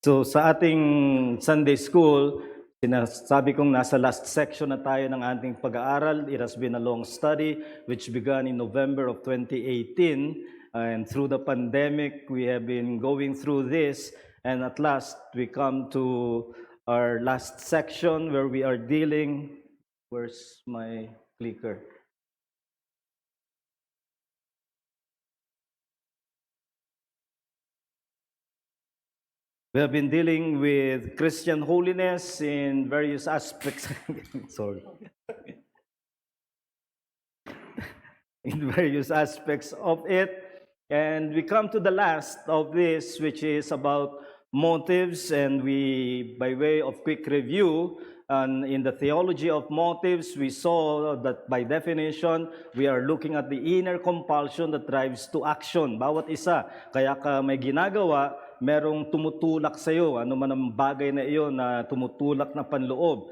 So sa ating Sunday school, sinasabi kong nasa last section na tayo ng ating pag-aaral. It has been a long study which began in November of 2018. And through the pandemic, we have been going through this. And at last, we come to our last section where we are dealing. Where's my clicker? We have been dealing with Christian holiness in various aspects. Sorry. In various aspects of it. And we come to the last of this, which is about motives. And we, by way of quick review, in the theology of motives, we saw that by definition, we are looking at the inner compulsion that drives to action. Bawat isa, kaya ka may ginagawa, merong tumutulak sa iyo, ano man ang bagay na iyon na tumutulak na panloob.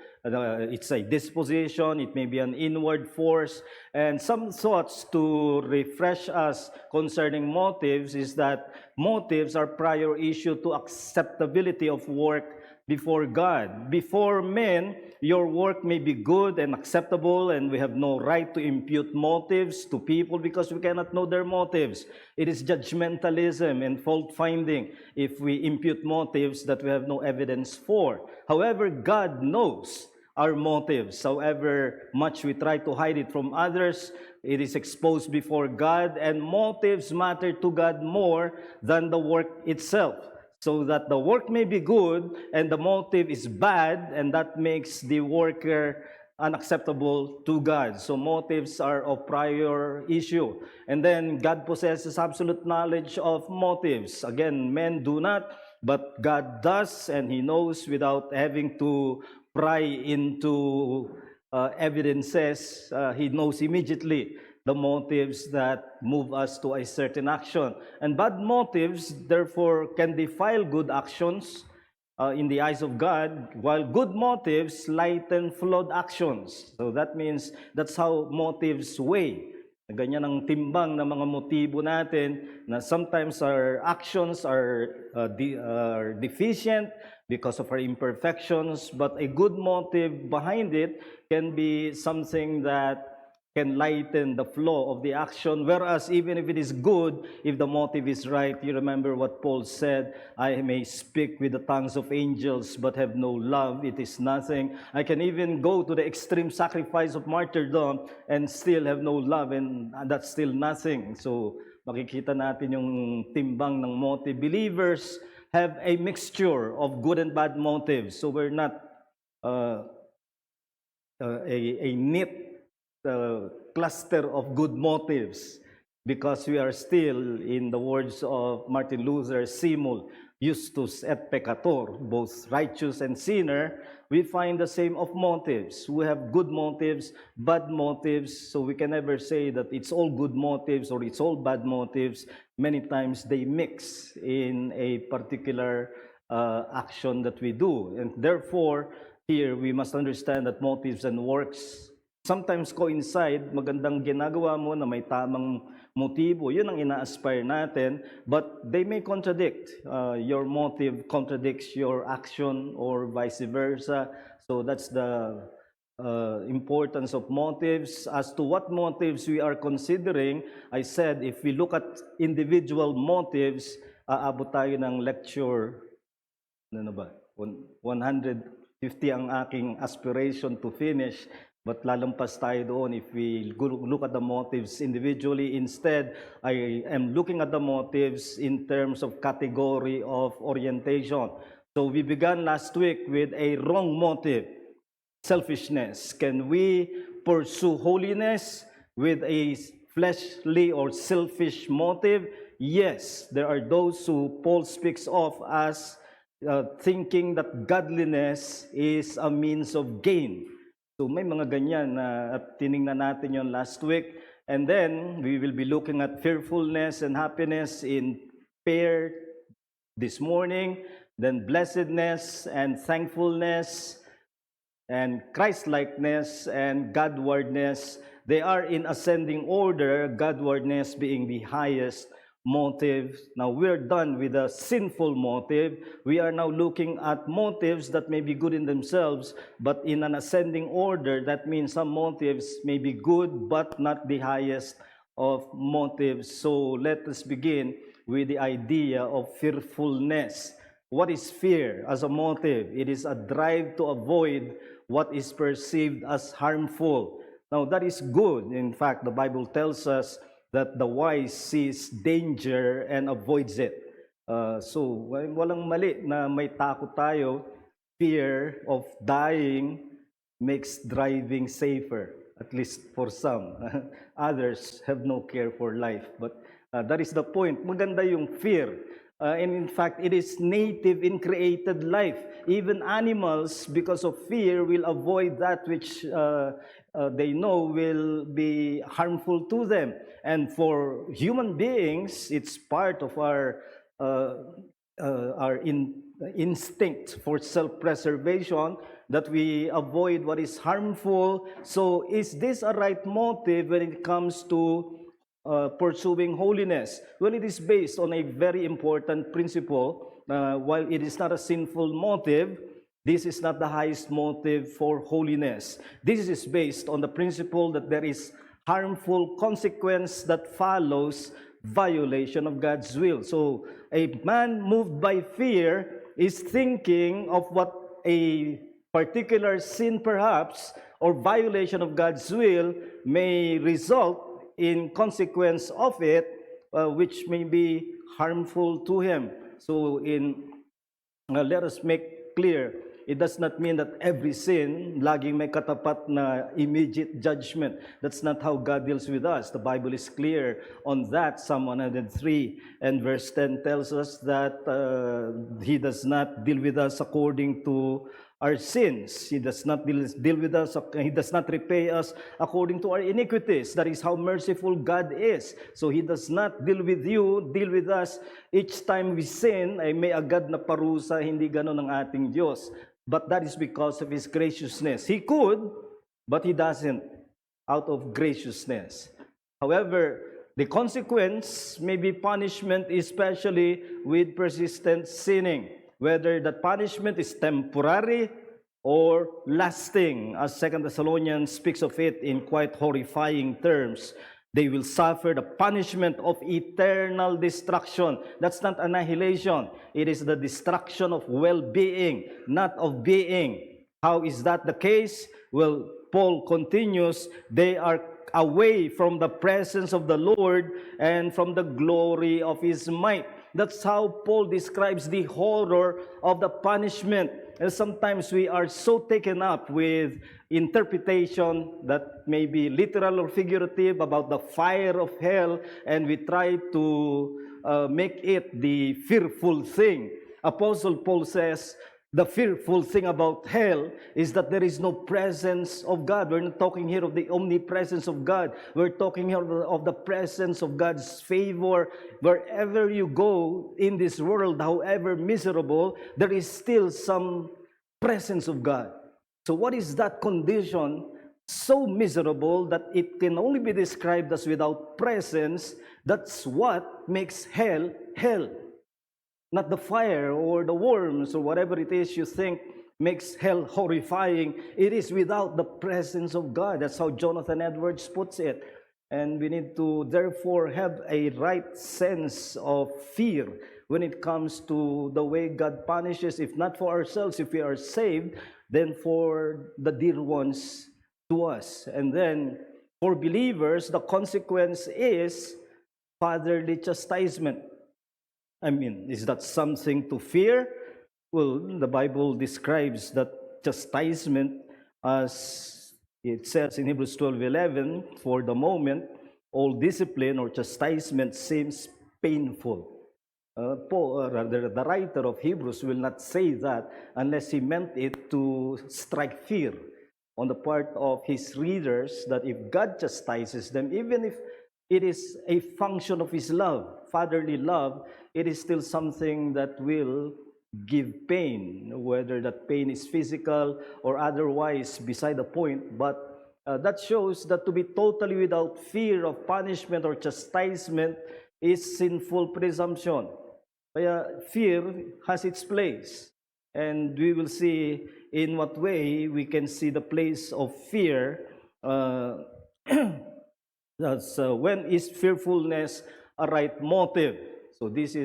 It's a disposition, it may be an inward force, and some thoughts to refresh us concerning motives is that motives are prior issue to acceptability of work before God. Before men, your work may be good and acceptable, and we have no right to impute motives to people because we cannot know their motives. It is judgmentalism and fault-finding if we impute motives that we have no evidence for. However, God knows our motives. However much we try to hide it from others, it is exposed before God, and motives matter to God more than the work itself. So that the work may be good and the motive is bad, and that makes the worker unacceptable to God. So motives are of prior issue. And then God possesses absolute knowledge of motives. Again, men do not, but God does, and He knows without having to pry into evidences. He knows immediately the motives that move us to a certain action. And bad motives, therefore, can defile good actions in the eyes of God, while good motives lighten flawed actions. So that means that's how motives weigh. Ganyan ang timbang ng mga motibo natin, na sometimes our actions are deficient because of our imperfections, but a good motive behind it can be something that can lighten the flow of the action. Whereas even if it is good, if the motive is right, you remember what Paul said, I may speak with the tongues of angels but have no love, it is nothing. I can even go to the extreme sacrifice of martyrdom and still have no love, and that's still nothing. So makikita natin yung timbang ng motive. Believers have a mixture of good and bad motives. So we're not a neat cluster of good motives, because we are still, in the words of Martin Luther, simul justus et peccator, both righteous and sinner. We find the same of motives. We have good motives, bad motives, so we can never say that it's all good motives or it's all bad motives. Many times they mix in a particular action that we do, and therefore here we must understand that motives and works sometimes coincide. Magandang ginagawa mo na may tamang motibo, yun ang ina-aspire natin, but they may contradict. Your motive contradicts your action or vice versa. So that's the importance of motives. As to what motives we are considering, I said if we look at individual motives, aabot tayo ng lecture, ano ba, 150 ang aking aspiration to finish. But lalampas tayo doon if we look at the motives individually. Instead, I am looking at the motives in terms of category of orientation. So we began last week with a wrong motive, selfishness. Can we pursue holiness with a fleshly or selfish motive? Yes, there are those who Paul speaks of as thinking that godliness is a means of gain. So may mga ganyan na tiningnan natin yon last week. And then we will be looking at fearfulness and happiness in pair this morning. Then blessedness and thankfulness and Christ-likeness and Godwardness. They are in ascending order, Godwardness being the highest motive. Now we're done with the sinful motive. We are now looking at motives that may be good in themselves, but in an ascending order. That means some motives may be good, but not the highest of motives. So let us begin with the idea of fearfulness. What is fear as a motive? It is a drive to avoid what is perceived as harmful. Now, that is good. In fact, the Bible tells us that the wise sees danger and avoids it. So, walang mali na may takot tayo. Fear of dying makes driving safer, at least for some. Others have no care for life. But that is the point. Maganda yung fear. And in fact, it is native in created life. Even animals, because of fear, will avoid that which they know will be harmful to them. And for human beings, it's part of our instinct for self-preservation that we avoid what is harmful. So is this a right motive when it comes to pursuing holiness? Well, it is based on a very important principle. While it is not a sinful motive, this is not the highest motive for holiness. This is based on the principle that there is harmful consequence that follows violation of God's will. So a man moved by fear is thinking of what a particular sin perhaps or violation of God's will may result in consequence of it, which may be harmful to him. So let us make clear, it does not mean that every sin laging may katapat na immediate judgment. That's not how God deals with us. The Bible is clear on that. Psalm 103 and verse 10 tells us that He does not deal with us according to our sins. He does not deal with us. He does not repay us according to our iniquities. That is how merciful God is. So He does not deal with you, deal with us. Each time we sin, ay may agad na parusa, hindi ganon ang ating Diyos. But that is because of His graciousness. He could, but He doesn't, out of graciousness. However, the consequence may be punishment, especially with persistent sinning. Whether that punishment is temporary or lasting, as 2 Thessalonians speaks of it in quite horrifying terms. They will suffer the punishment of eternal destruction. That's not annihilation. It is the destruction of well-being, not of being. How is that the case? Well, Paul continues, they are away from the presence of the Lord and from the glory of His might. That's how Paul describes the horror of the punishment. And sometimes we are so taken up with interpretation that may be literal or figurative about the fire of hell, and we try to make it the fearful thing. Apostle Paul says, the fearful thing about hell is that there is no presence of God. We're not talking here of the omnipresence of God. We're talking here of the presence of God's favor. Wherever you go in this world, however miserable, there is still some presence of God. So what is that condition so miserable that it can only be described as without presence? That's what makes hell, hell. Not the fire or the worms or whatever it is you think makes hell horrifying. It is without the presence of God. That's how Jonathan Edwards puts it. And we need to therefore have a right sense of fear when it comes to the way God punishes, if not for ourselves, if we are saved, then for the dear ones to us. And then for believers, the consequence is fatherly chastisement. I mean, is that something to fear? Well, the Bible describes that chastisement as it says in Hebrews 12:11, for the moment, all discipline or chastisement seems painful. The writer of Hebrews will not say that unless he meant it to strike fear on the part of his readers, that if God chastises them, even if it is a function of His love, fatherly love, it is still something that will give pain, whether that pain is physical or otherwise, beside the point. But that shows that to be totally without fear of punishment or chastisement is sinful presumption. Kaya fear has its place. And we will see in what way we can see the place of fear. That's when is fearfulness a right motive? So uh, this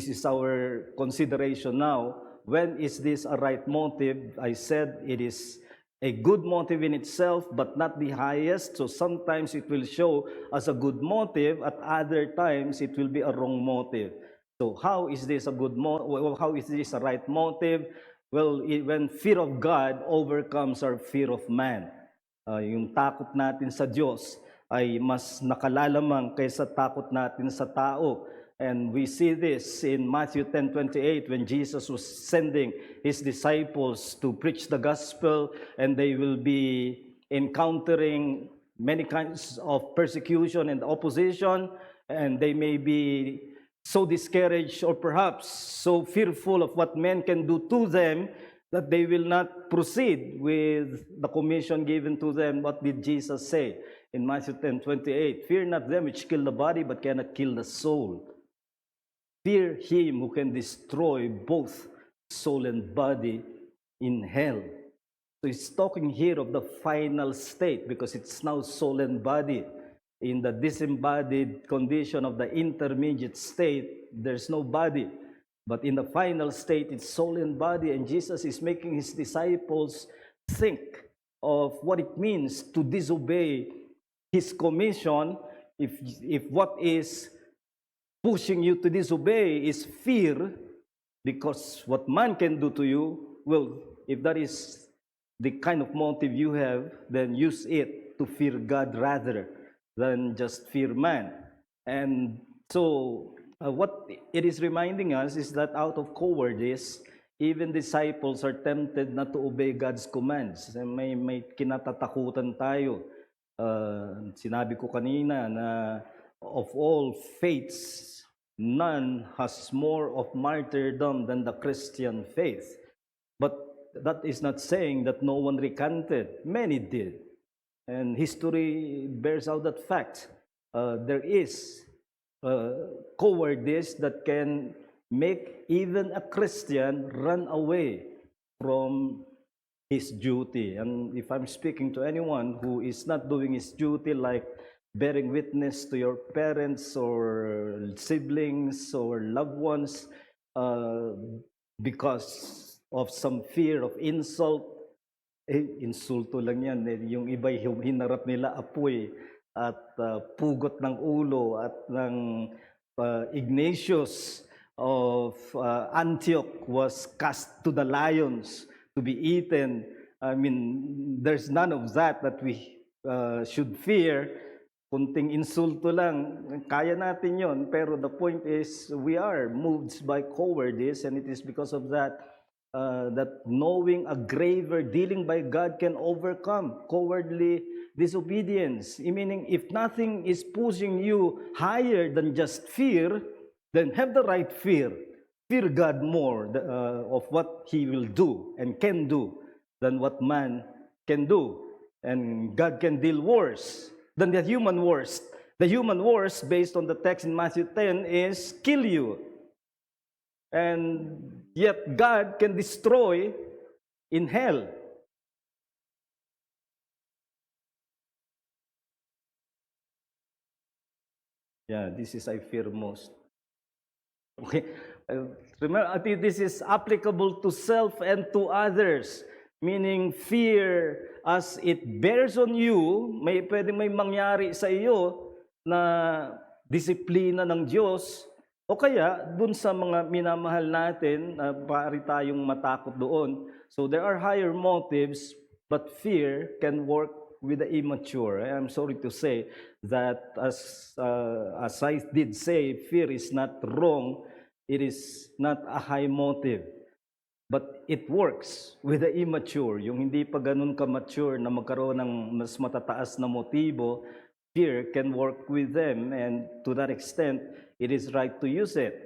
is our consideration now. When is this a right motive? I said it is a good motive in itself, but not the highest. So sometimes it will show as a good motive, at other times it will be a wrong motive. So how is this a good motive? How is this a right motive? Well, when fear of God overcomes our fear of man. Yung takot natin sa Diyos ay mas nakalalamang kaysa takot natin sa tao. And we see this in Matthew 10:28 when Jesus was sending his disciples to preach the gospel, and they will be encountering many kinds of persecution and opposition, and they may be so discouraged or perhaps so fearful of what men can do to them that they will not proceed with the commission given to them. What did Jesus say in Matthew 10:28? Fear not them which kill the body but cannot kill the soul. Fear him who can destroy both soul and body in hell. So he's talking here of the final state because it's now soul and body. In the disembodied condition of the intermediate state, there's no body. But in the final state, it's soul and body, and Jesus is making his disciples think of what it means to disobey his commission. If what is pushing you to disobey is fear, because what man can do to you, well, if that is the kind of motive you have, then use it to fear God rather than just fear man. And so what it is reminding us is that out of cowardice, even disciples are tempted not to obey God's commands. May kinatatakutan tayo. Sinabi ko kanina na of all faiths, none has more of martyrdom than the Christian faith. But that is not saying that no one recanted. Many did. And history bears out that fact. There is cowardice that can make even a Christian run away from his duty. And if I'm speaking to anyone who is not doing his duty, like bearing witness to your parents or siblings or loved ones because of some fear of insult, insulto lang yan. Yung iba hinarap nila apoy at pugot ng ulo at ng Ignatius of Antioch was cast to the lions to be eaten. I mean, there's none of that we should fear. Kunting insulto lang, kaya natin yon. Pero the point is, we are moved by cowardice, and it is because of that that knowing a graver dealing by God can overcome cowardly disobedience. Meaning, if nothing is pushing you higher than just fear, then have the right fear. Fear God more of what He will do and can do than what man can do. And God can deal worse than the human worst. The human worst, based on the text in Matthew 10, is kill you. And yet God can destroy in hell. Yeah, this is I fear most. Okay. Remember, this is applicable to self and to others. Meaning, fear as it bears on you, pwede may mangyari sa iyo na disiplina ng Diyos, o kaya dun sa mga minamahal natin, pari tayong matakot doon. So there are higher motives, but fear can work with the immature. I'm sorry to say that as I did say, fear is not wrong. It is not a high motive. But it works with the immature, yung hindi pa ganun ka-mature na magkaroon ng mas matataas na motibo. Fear can work with them, and to that extent, it is right to use it.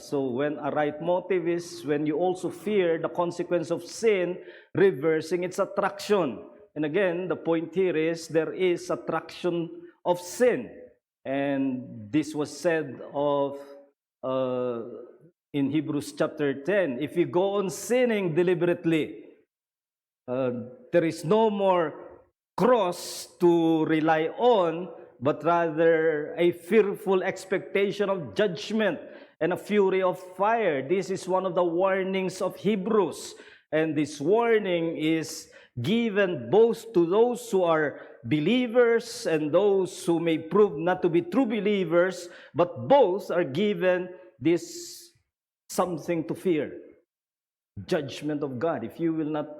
So when a right motive is when you also fear the consequence of sin, reversing its attraction. And again, the point here is there is attraction of sin. And this was said of in Hebrews chapter 10. If you go on sinning deliberately, there is no more cross to rely on, but rather a fearful expectation of judgment and a fury of fire. This is one of the warnings of Hebrews. And this warning is given both to those who are believers and those who may prove not to be true believers, but both are given this something to fear: judgment of God. If you will not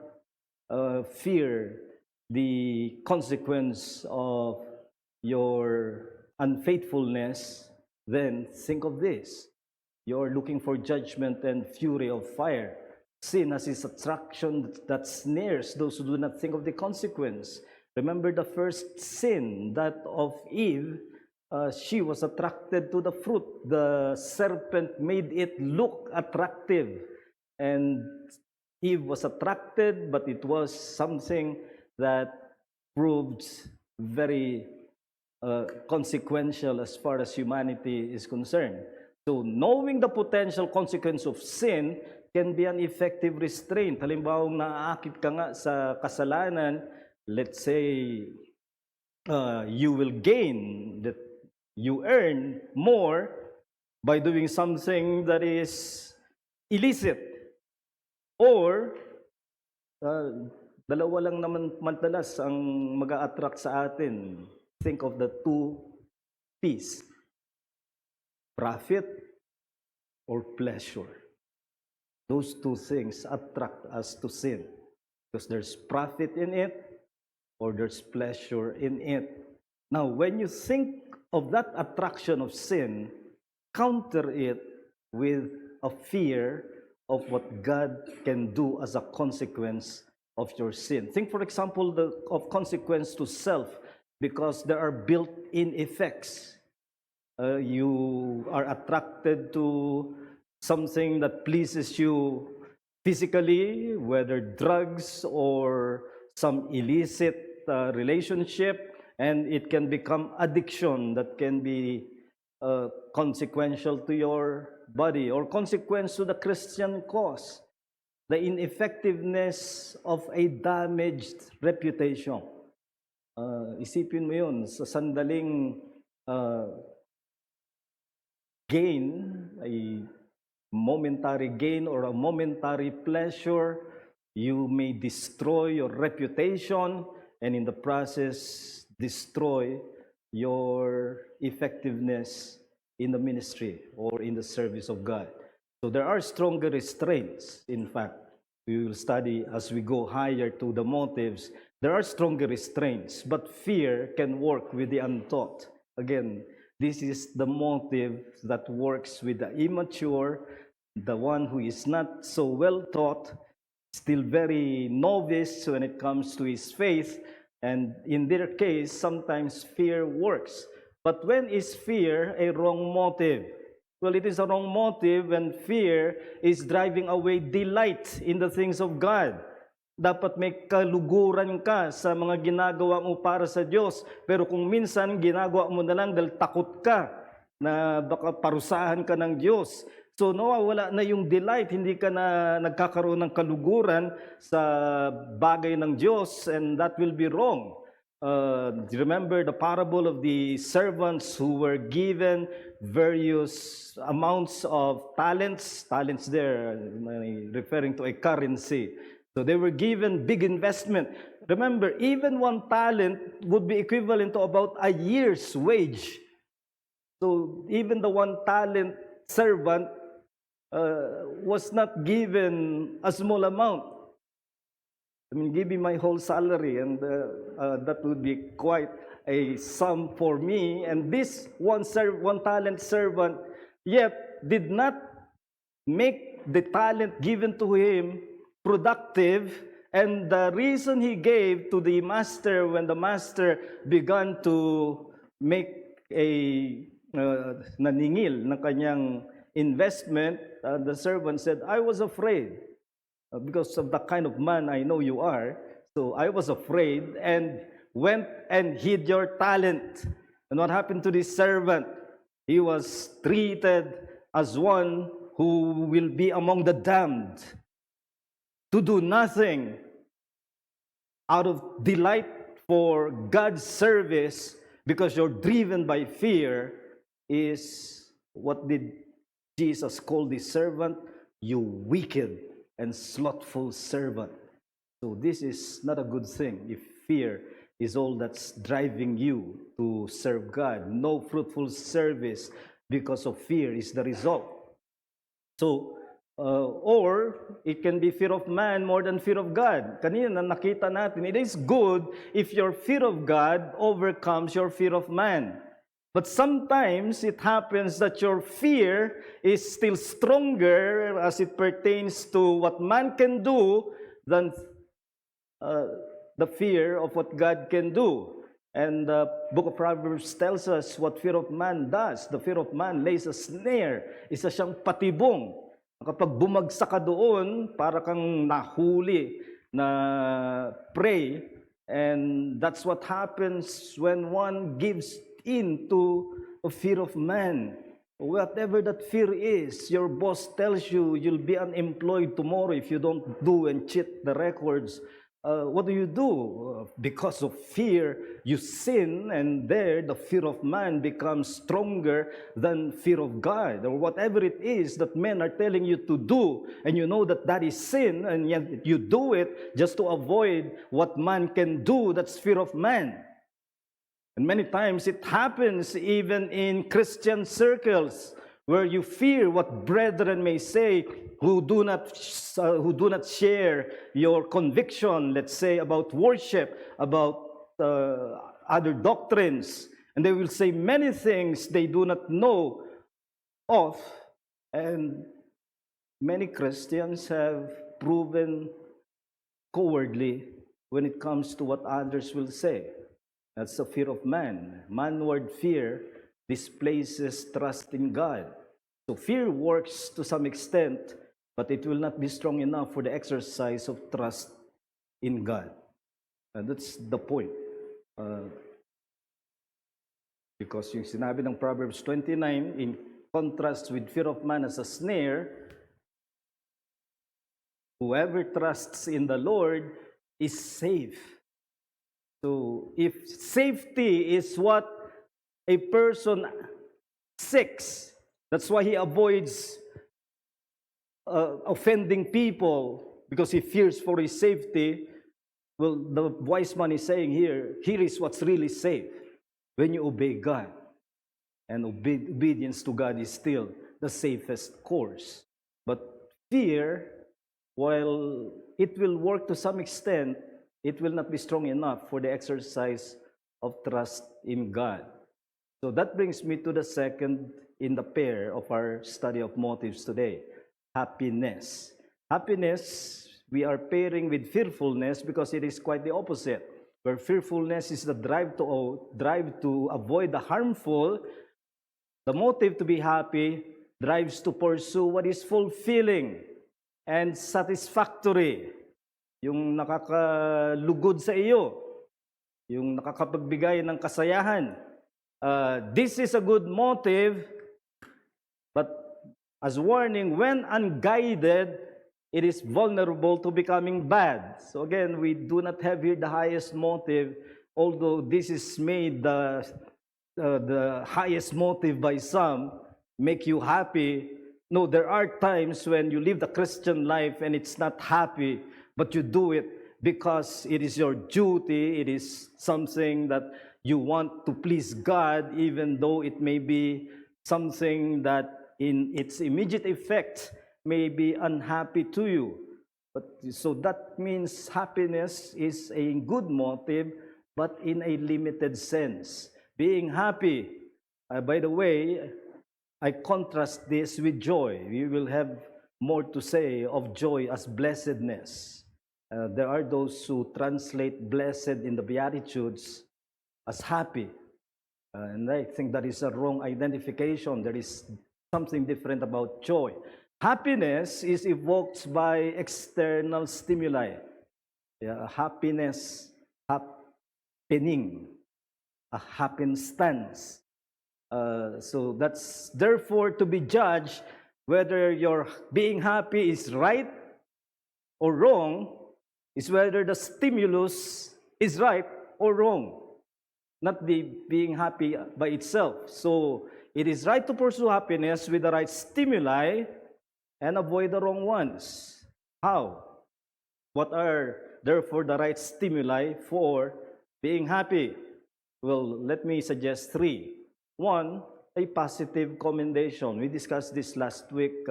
fear the consequence of your unfaithfulness, then think of this. You're looking for judgment and fury of fire. Sin has its attraction that snares those who do not think of the consequence. Remember the first sin, that of Eve. She was attracted to the fruit. The serpent made it look attractive. And Eve was attracted, but it was something that proved very consequential as far as humanity is concerned. So knowing the potential consequence of sin can be an effective restraint. Halimbawa, naaakit ka nga sa kasalanan, let's say you will gain, that you earn more by doing something that is illicit. Or, dalawa lang naman madalas ang mag-a-attract sa atin. Think of the two P's: profit or pleasure. Those two things attract us to sin, because there's profit in it or there's pleasure in it. Now, when you think of that attraction of sin, counter it with a fear of what God can do as a consequence of your sin. Think, for example, of consequence to self, because there are built-in effects. You are attracted to something that pleases you physically, whether drugs or some illicit relationship, and it can become addiction that can be consequential to your body, or consequence to the Christian cause, the ineffectiveness of a damaged reputation. Isipin mo yun, sa sandaling gain, a momentary gain or a momentary pleasure, you may destroy your reputation and in the process destroy your effectiveness in the ministry or in the service of God. So there are stronger restraints. In fact, we will study as we go higher to the motives. There are stronger restraints, but fear can work with the untaught. Again, this is the motive that works with the immature, the one who is not so well taught, still very novice when it comes to his faith. And in their case, sometimes fear works. But when is fear a wrong motive? Well, it is a wrong motive when fear is driving away delight in the things of God. Dapat may kaluguran ka sa mga ginagawa mo para sa Diyos. Pero kung minsan ginagawa mo na lang dahil takot ka na baka parusahan ka ng Diyos. So nawawala na yung delight, hindi ka na nagkakaroon ng kaluguran sa bagay ng Diyos, and that will be wrong. Remember the parable of the servants who were given various amounts of talents. Talents there, referring to a currency. So they were given big investment. Remember, even one talent would be equivalent to about a year's wage. So even the one talent servant was not given a small amount. I mean, give me my whole salary, and that would be quite a sum for me. And this one talent servant yet did not make the talent given to him productive. And the reason he gave to the master, when the master began to make a naningil ng kanyang investment, the servant said, I was afraid because of the kind of man I know you are. So I was afraid and went and hid your talent. And what happened to this servant? He was treated as one who will be among the damned, to do nothing out of delight for God's service because you're driven by fear. Is what did Jesus call this servant? You wicked and slothful servant. So this is not a good thing if fear is all that's driving you to serve God. No fruitful service because of fear is the result. So, or it can be fear of man more than fear of God. Kanina nakita natin, it is good if your fear of God overcomes your fear of man. But sometimes it happens that your fear is still stronger as it pertains to what man can do than the fear of what God can do. And the book of Proverbs tells us what fear of man does. The fear of man lays a snare. Isa siyang patibong. Kapag bumagsak ka doon, para kang nahuli na prey. And that's what happens when one gives in to a fear of man. Whatever that fear is, your boss tells you you'll be unemployed tomorrow if you don't do and cheat the records. What do? Because of fear, you sin, and there the fear of man becomes stronger than fear of God. Or whatever it is that men are telling you to do, and you know that that is sin, and yet you do it just to avoid what man can do. That's fear of man. And many times it happens even in Christian circles, where you fear what brethren may say who do not share your conviction, let's say, about worship, about other doctrines. And they will say many things they do not know of. And many Christians have proven cowardly when it comes to what others will say. That's the fear of man. Manward fear displaces trust in God. So fear works to some extent, but it will not be strong enough for the exercise of trust in God. And that's the point. Because yung sinabi ng Proverbs 29, in contrast with fear of man as a snare, whoever trusts in the Lord is safe. So if safety is what a person seeks, that's why he avoids offending people, because he fears for his safety. Well, the wise man is saying here is what's really safe. When you obey God. And obedience to God is still the safest course. But fear, while it will work to some extent, it will not be strong enough for the exercise of trust in God. So that brings me to the second in the pair of our study of motives today, happiness. Happiness, we are pairing with fearfulness because it is quite the opposite. Where fearfulness is the drive to avoid the harmful, the motive to be happy drives to pursue what is fulfilling and satisfactory. Yung nakakalugod sa iyo, yung nakakapagbigay ng kasayahan. This is a good motive, but as warning, when unguided, it is vulnerable to becoming bad. So again, we do not have here the highest motive, although this is made the highest motive by some, make you happy. No, there are times when you live the Christian life and it's not happy, but you do it because it is your duty, it is something that you want to please God, even though it may be something that in its immediate effect may be unhappy to you. But so that means happiness is a good motive, but in a limited sense. Being happy, by the way, I contrast this with joy. We will have more to say of joy as blessedness. There are those who translate blessed in the Beatitudes as happy. And I think that is a wrong identification. There is something different about joy. Happiness is evoked by external stimuli. Happiness, happening. a happenstance. So that's therefore to be judged whether your being happy is right or wrong is whether the stimulus is right or wrong, not the being happy by itself. So it is right to pursue happiness with the right stimuli and avoid the wrong ones. How? What are therefore the right stimuli for being happy? Well, let me suggest three. One, a positive commendation. We discussed this last week,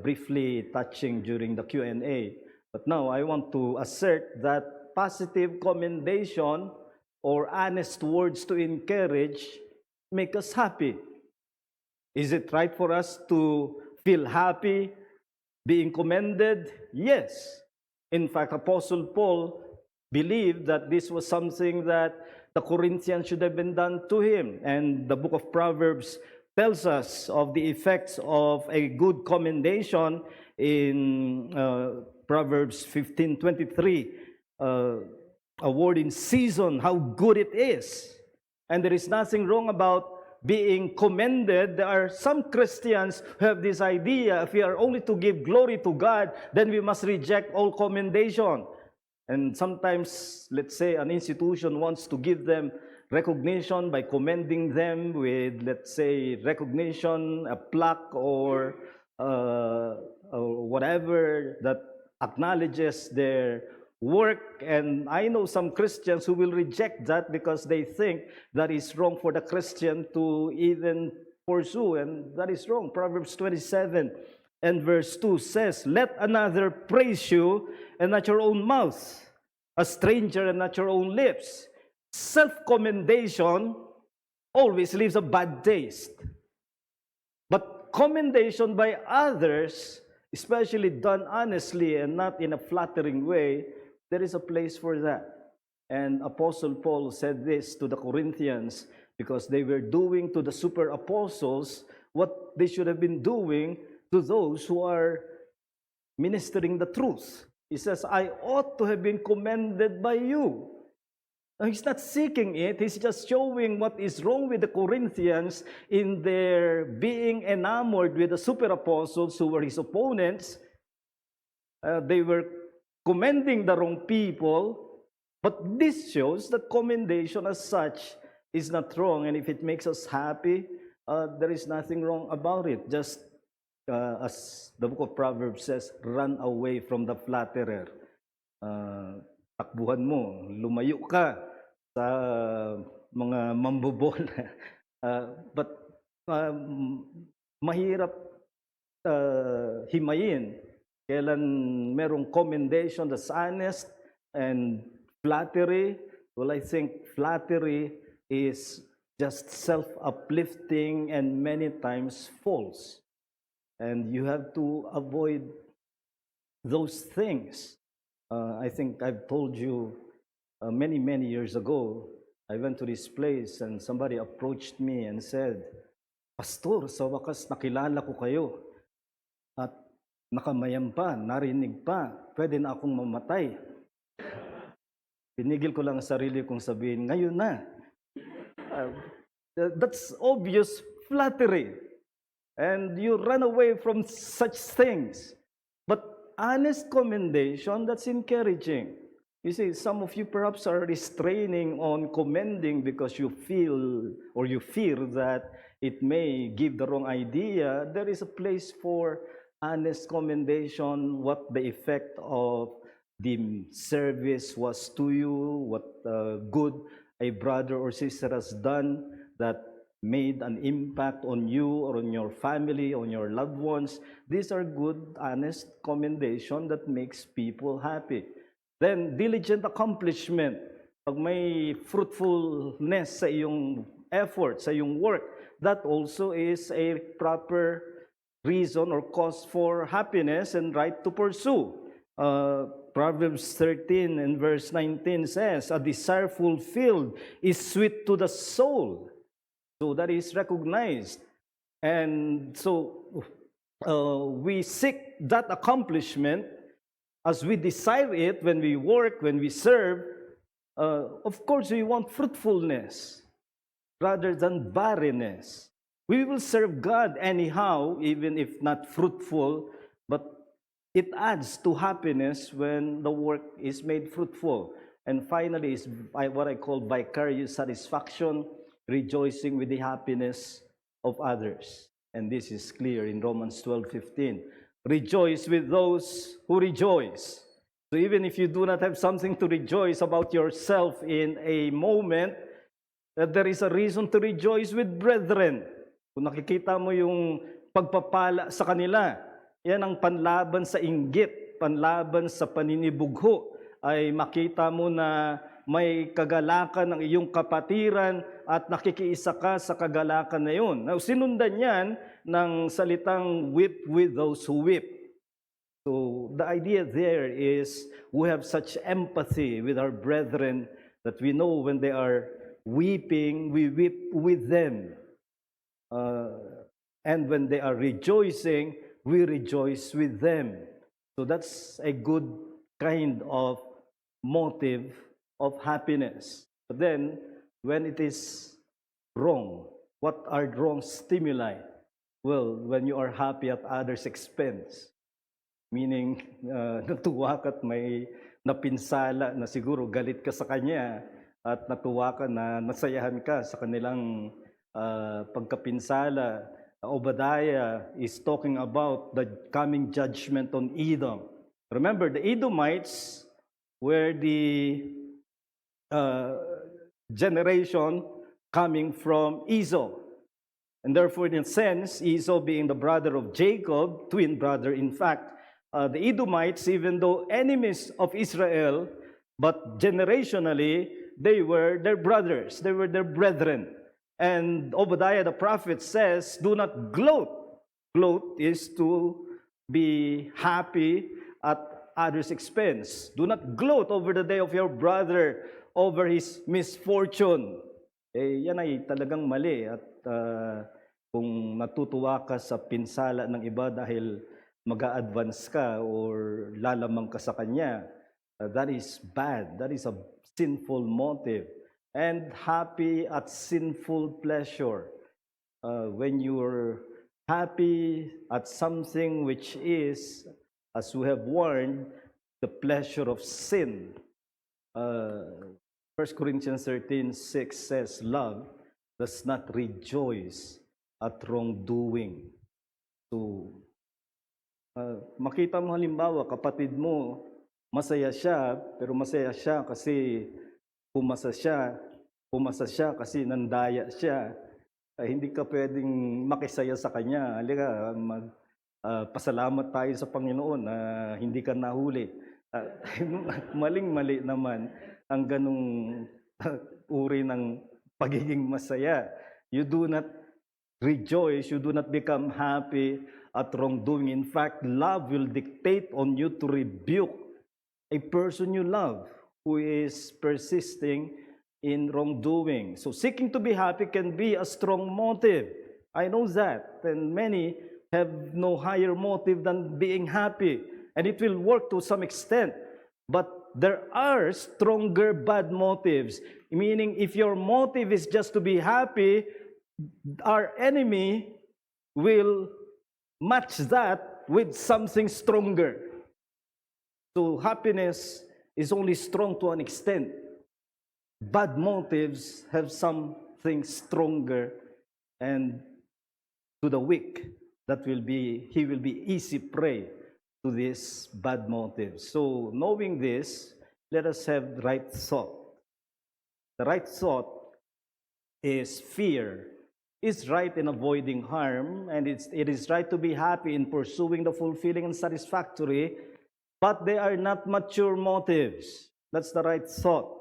briefly touching during the Q&A. But now I want to assert that positive commendation or honest words to encourage make us happy. Is it right for us to feel happy being commended? Yes. In fact, Apostle Paul believed that this was something that the Corinthians should have been done to him. And the book of Proverbs tells us of the effects of a good commendation in Proverbs 15:23. A word in season, how good it is. And there is nothing wrong about being commended. There are some Christians who have this idea, if we are only to give glory to God, then we must reject all commendation. And sometimes, let's say, an institution wants to give them recognition by commending them with, let's say, recognition, a plaque, or whatever that acknowledges their work. And I know some Christians who will reject that because they think that is wrong for the Christian to even pursue, and that is wrong. Proverbs 27 and verse 2 says, "Let another praise you and not your own mouth, a stranger and not your own lips." Self-commendation always leaves a bad taste. But commendation by others, especially done honestly and not in a flattering way, there is a place for that. And Apostle Paul said this to the Corinthians because they were doing to the super apostles what they should have been doing to those who are ministering the truth. He says, "I ought to have been commended by you." Now, he's not seeking it. He's just showing what is wrong with the Corinthians in their being enamored with the super apostles who were his opponents. They were commending the wrong people. But this shows that commendation as such is not wrong. And if it makes us happy, there is nothing wrong about it. Just as the book of Proverbs says, run away from the flatterer. Takbuhan mo, lumayo ka sa mga mambobol. But mahirap himayin kailan merong commendation that's honest and flattery. Well, I think flattery is just self-uplifting and many times false. And you have to avoid those things. I think I've told you many, many years ago, I went to this place and somebody approached me and said, "Pastor, sa wakas nakilala ko kayo at nakamayam pa, narinig pa, pwede na akong mamatay." Pinigil ko lang ang sarili kong sabihin, ngayon na. That's obvious flattery. And you run away from such things. But honest commendation, that's encouraging. You see, some of you perhaps are restraining on commending because you feel or you fear that it may give the wrong idea. There is a place for honest commendation, what the effect of the service was to you, what good a brother or sister has done that made an impact on you or on your family, on your loved ones. These are good, honest commendation that makes people happy. Then, diligent accomplishment. Pag may fruitfulness sa iyong effort, sa iyong work, that also is a proper reason or cause for happiness and right to pursue. Proverbs 13 and verse 19 says, "A desire fulfilled is sweet to the soul." So that is recognized. And so we seek that accomplishment as we desire it when we work, when we serve. Of course, we want fruitfulness rather than barrenness. We will serve God anyhow, even if not fruitful, but it adds to happiness when the work is made fruitful. And finally, is what I call vicarious satisfaction, rejoicing with the happiness of others. And this is clear in Romans 12:15. Rejoice with those who rejoice. So even if you do not have something to rejoice about yourself in a moment, there is a reason to rejoice with brethren. Kung nakikita mo yung pagpapala sa kanila, yan ang panlaban sa inggit, panlaban sa paninibugho, ay makita mo na may kagalakan ng iyong kapatiran at nakikiisa ka sa kagalakan na yun. Now, sinundan yan ng salitang weep with those who weep. So the idea there is we have such empathy with our brethren that we know when they are weeping, we weep with them. And when they are rejoicing, we rejoice with them. So that's a good kind of motive of happiness. But then, when it is wrong, what are wrong stimuli? Well, when you are happy at others' expense. Meaning, natuwa ka at may napinsala na siguro galit ka sa kanya at natuwa ka na nasayahan ka sa kanilang pagkapinsala. Obadiah is talking about the coming judgment on Edom. Remember, the Edomites were the generation coming from Esau. And therefore, in a sense, Esau being the brother of Jacob, twin brother in fact, the Edomites, even though enemies of Israel, but generationally, they were their brothers, they were their brethren. And Obadiah the prophet says, do not gloat. Gloat is to be happy at others' expense. Do not gloat over the day of your brother, over his misfortune. Yan ay talagang mali. At kung natutuwa ka sa pinsala ng iba dahil mag-a-advance ka or lalamang ka sa kanya, that is bad. That is a sinful motive. And happy at sinful pleasure. When you're happy at something which is, as we have warned, the pleasure of sin. 1 Corinthians 13:6 says, love does not rejoice at wrongdoing. So, makita mo halimbawa, kapatid mo, masaya siya, pero masaya siya kasi pumasa siya kasi nandaya siya. Hindi ka pwedeng makisaya sa kanya. Halika, pasalamat tayo sa Panginoon na hindi ka nahuli. Maling-mali naman ang ganung uri ng pagiging masaya. You do not rejoice, you do not become happy at wrongdoing. In fact, love will dictate on you to rebuke a person you love who is persisting in wrongdoing. So seeking to be happy can be a strong motive. I know that. And many have no higher motive than being happy. And it will work to some extent. But there are stronger bad motives. Meaning, if your motive is just to be happy, our enemy will match that with something stronger. So happiness is only strong to an extent. Bad motives have something stronger, and to the weak, he will be easy prey to these bad motives. So knowing this, let us have right thought. The right thought is fear is right in avoiding harm, and it is right to be happy in pursuing the fulfilling and satisfactory, but they are not mature motives. That's the right thought.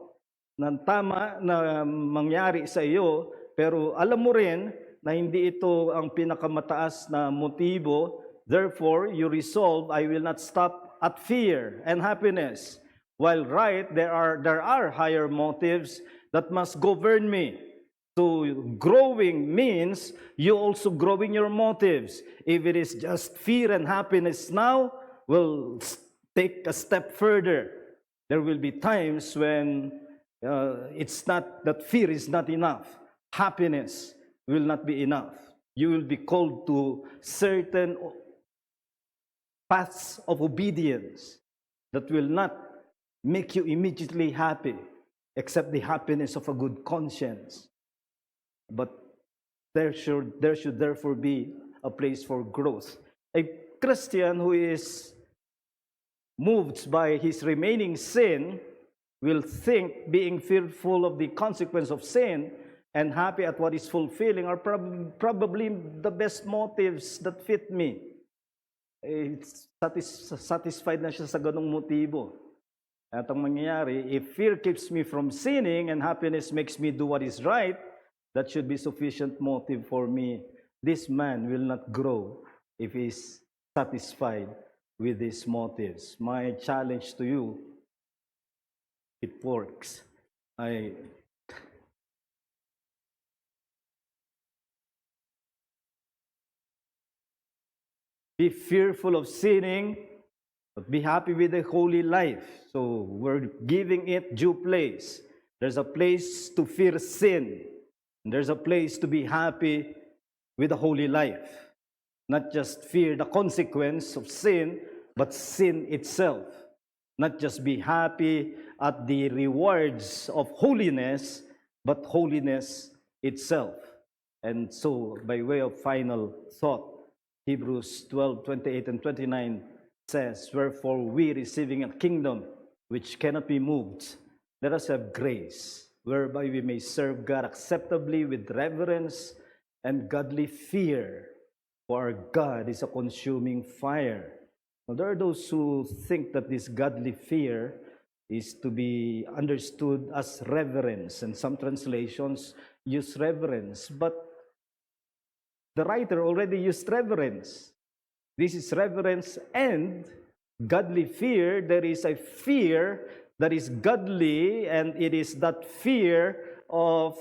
Na tama na mangyari sa iyo, pero alam mo rin na hindi ito ang pinakamataas na motibo. Therefore, you resolve, I will not stop at fear and happiness. While right, there are higher motives that must govern me. So growing means you also growing your motives. If it is just fear and happiness now, we'll take a step further. There will be times when It's not that fear is not enough. Happiness will not be enough. You will be called to certain paths of obedience that will not make you immediately happy, except the happiness of a good conscience. But there should therefore be a place for growth. A Christian who is moved by his remaining sin will think being fearful of the consequence of sin and happy at what is fulfilling are probably the best motives that fit me. Satisfied na siya sa ganong motibo. At ang mangyayari, if fear keeps me from sinning and happiness makes me do what is right, that should be sufficient motive for me. This man will not grow if he is satisfied with these motives. My challenge to you, it works. Be fearful of sinning, but be happy with the holy life. So we're giving it due place. There's a place to fear sin. And there's a place to be happy with the holy life. Not just fear the consequence of sin, but sin itself. Not just be happy at the rewards of holiness, but holiness itself. And so, by way of final thought, Hebrews 12:28 and 29 says, "Wherefore we, receiving a kingdom which cannot be moved, let us have grace, whereby we may serve God acceptably with reverence and godly fear. For our God is a consuming fire." Now, there are those who think that this godly fear is to be understood as reverence, and some translations use reverence, but the writer already used reverence. This is reverence and godly fear. There is a fear that is godly, and it is that fear of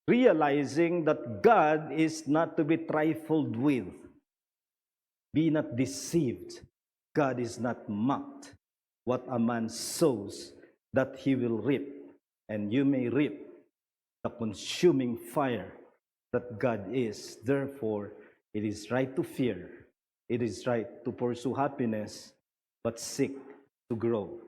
realizing that God is not to be trifled with. Be not deceived. God is not mocked. What a man sows, that he will reap. And you may reap the consuming fire that God is. Therefore, it is right to fear. It is right to pursue happiness, but seek to grow.